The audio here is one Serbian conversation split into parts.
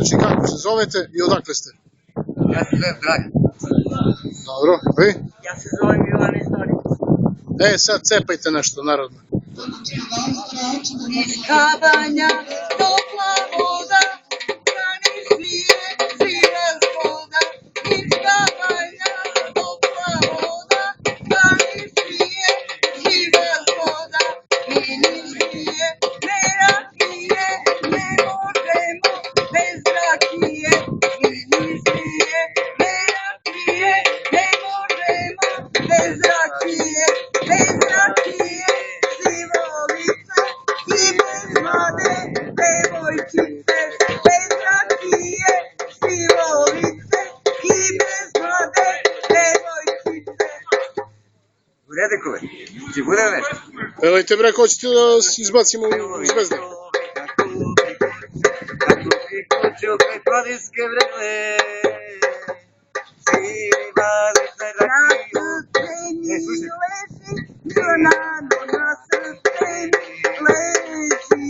Znači, kako se zovete i odakle ste? Ja se zovem Dragan. Dobro, vi? Ja se zovem Milan Istorik. Sad cepajte nešto narodno. Iz kabanja topla voda, brani smije siva zgoda. Iz kabanja topla voda, brani smije siva zgoda. Meni smije, ne rakije, ne možemo bez rakije. Meni smije, ne rakije, ne možemo bez rakije. Bez rakije, živolice i bez mlade devojčice. Bez rakije, živolice i bez mlade devojčice. U redekove, ti bude nešto? Pevajte bre, ko ćete da vas izbacimo u zvezde? Na kupi kuću kraj planinske vrele, živolice rakiju. Na srce mi leži, Milanano, na srce mi leži,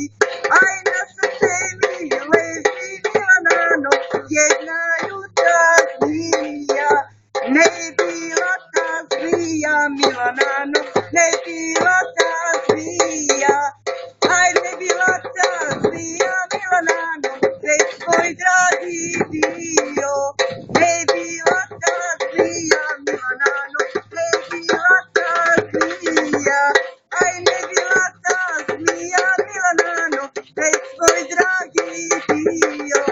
aj na srce mi leži, Milanano, jedna jutra zmija, ne bila ta zmija, Milanano, ne bila ta zmija, aj ne bila ta zmija, Milanano, već tvoj dragi bio, ne bila ta zmija, Milanano, ne bila ta zmija, aj ne bila ta zmija, Milanano, već tvoj dragi bio.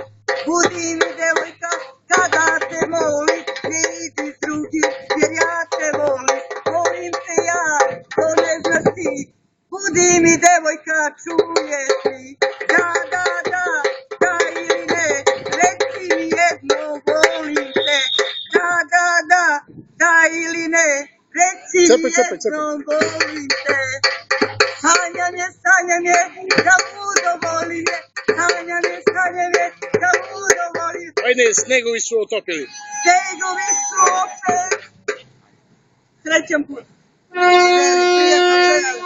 Budi mi devojka kada te molim, ne idi s drugim jer ja te volim, volim te ja, to ne znaš ti. Budi mi devojka, čuješ li, da, da, da, da ili ne, reci mi jedno, volim te, da, da, da, da ili ne, reci mi jedno, volim te. Sanjam je, da budo volim je, sanjam je, da budo volim je. Ajde, snegovi su otopili. Snegovi su opet, srećan put. Prijetno gledali.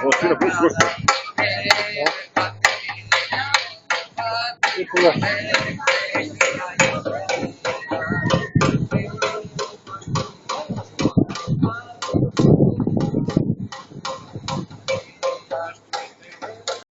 Ovo svira plus gošta. Hvala.